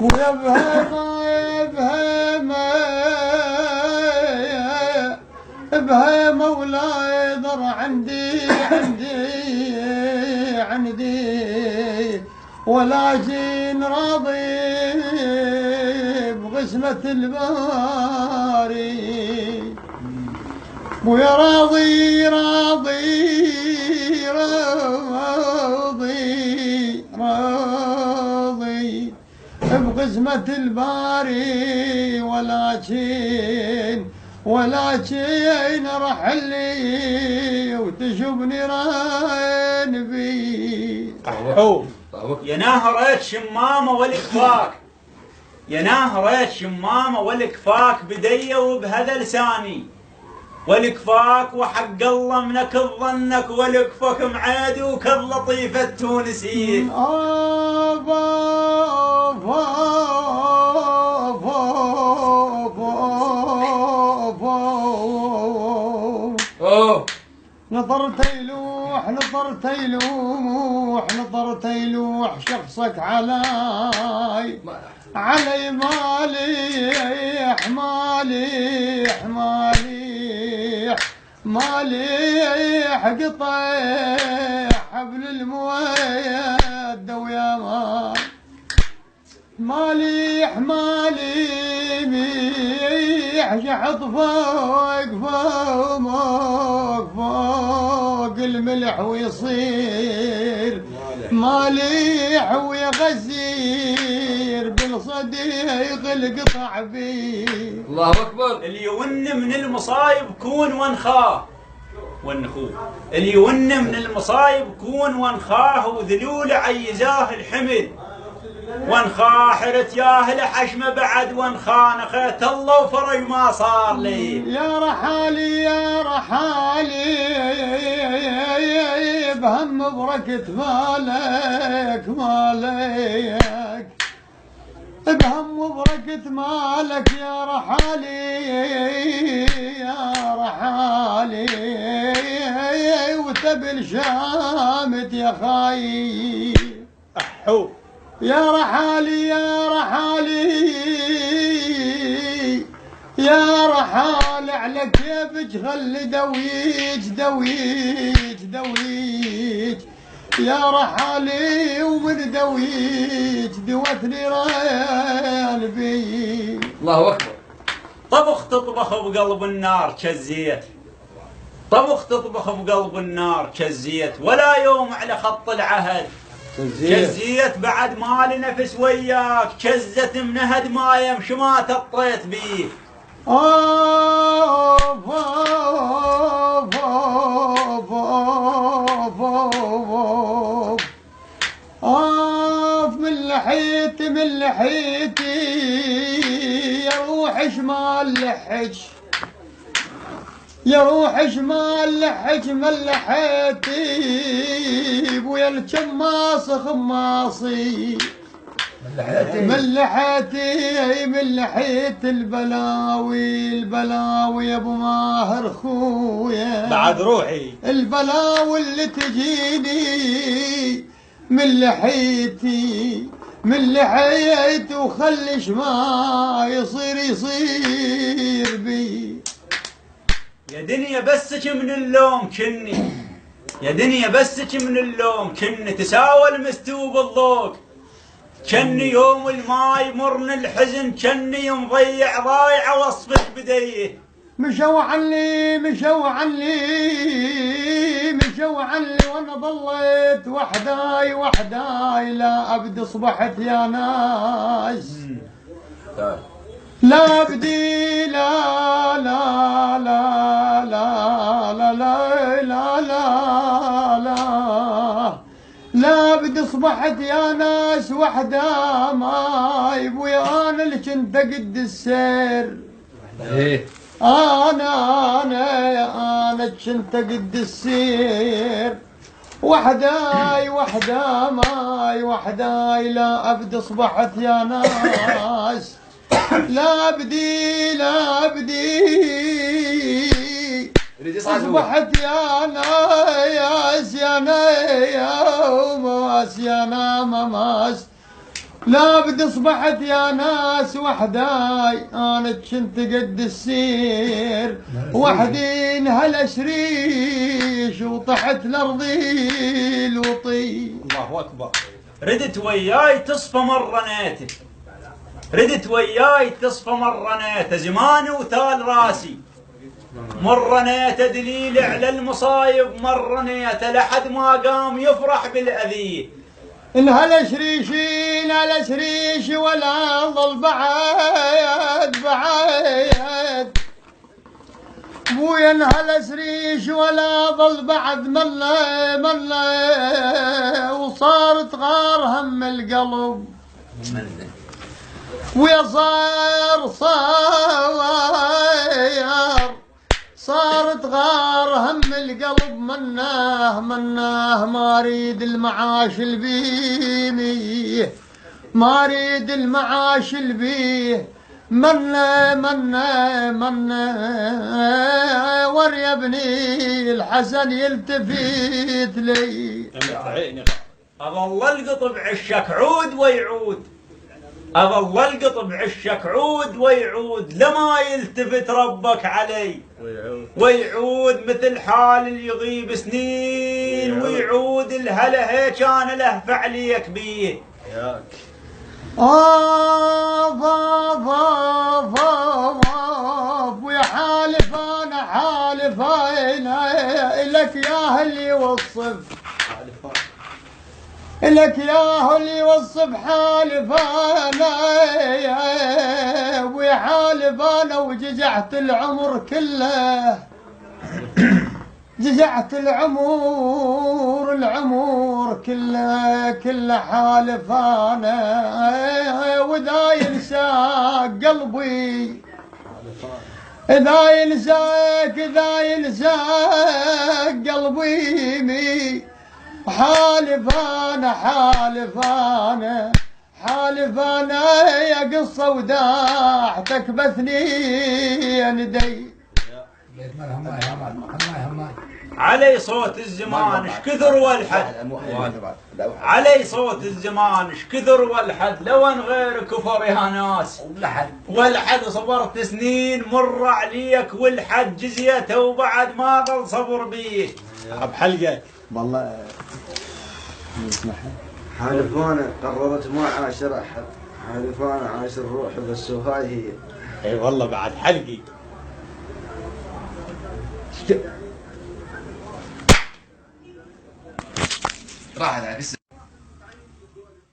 ويبهم بها مولاي ضر عندي ولكن راضي بقسمة الباري ويا راضي بقسمة الباري ولكن رحل لي وتشوفني رين بي. يا نهرة شمامة والكفاك، يا نهرة شمامة والكفاك بدي وبهذا لساني، والكفاك وحق الله منك ظنك والكفك معادي وكذ لطيفة التونسيين. نطرت يلوح شخصك علي مالي قطع حبل المودة ويا مالي ميح شحط فوق الملح ويصير مالح ويغزير بالصديق القطع بيه. الله اكبر. اللي يون من المصايب كون ونخاه اللي يون من المصايب كون ونخاه وذلول عيزاه الحمل وانخا حرت ياهل حشمه بعد وانخا نخيت الله وفرج ما صار لي. يا رحالي بهم بركة مالك بهم بركة مالك يا رحالي وتبل شامت يا خاي أحو يا رحالي على كيفك خلي دويج يا رحالي ومن دويج دوتني ريال بي. الله اكبر. طبخ تطبخ بقلب النار كالزيت، طبخ تطبخ بقلب النار كالزيت ولا يوم على خط العهد كالزيت بعد ما لي نفس وياك كزت منهد ما يمشي ما تطيت بيه. من لحيتي يروح شمال لحج ملحيتي بويا الشماص خماصي ملحيت البلاوي يا ابو ماهر خويا بعد روحي البلاوي اللي تجيني من لحيتي وخلش ما يصير بي. يا دنيا بسك من اللوم كني، يا دنيا بسك من اللوم كني تساوى المستوب الضوق كني يوم الماي مرن الحزن كني مضيع ضايع وصفك بديه. مشوا عني وانا ضليت وحداي لا ابد صبحت يا ناس لا ابدي لا لا لا لا لا لا لا لا لا ابد صبحت يا ناس وحده ما يبوي انا اللي كنت قد السير انا كنت قد السير وحداي لا ابد صبحت يا ناس لا ابدي اصبحت يا ناس يا ماس لا بدي صبحت يا ناس وحداي، انا كنت قد السير وحدين هالاشريش وطحت لارضي الوطي. الله اكبر. ردت وياي تصفى مرنيته، ردت وياي تصفى مرنيته، زماني وتال راسي مرنيته، دليل على المصايب مرنيته، لحد ما قام يفرح بالاذيه. إن هالشريشين هالشريش ولا ظل بعد بعد، بويا إن هالشريش ولا ظل بعد منا وصارت غار هم القلب، ويا صارت غار هم القلب، مناه ما اريد المعاش البيني، ما اريد المعاش البيه، منا ور يا ابني الحسن يلتفت لي. اظل القط بعشك عود ويعود، اظل القط بعشك عود ويعود، لما يلتفت ربك علي ويعود، مثل حال اللي يغيب سنين ويعود، الهلا هيك انا لهف عليك بيه. ويا حالف انا حالف لك يا اللي يوصف، لك يا اللي يوصف حالف انا، ويا حالف انا وجزعت العمر كله، جزعت العمر كله حالف انا، واذا ينسى قلبي، اذا ينسى قلبي حالف انا يا قصه وداعتك باثنين دي. علي صوت الزمان اش كثر والحد، علي صوت الزمان اش كثر والحد، لو ان غير كفر يا ناس والحد، صبرت سنين مر عليك والحد جزيته وبعد ما ظل صبر بيه. بحلقك والله حالفانا قررت ما عاشر احد، حالفانا عاشر روحي بس وهاي هي. اي والله بعد حلقي راحت على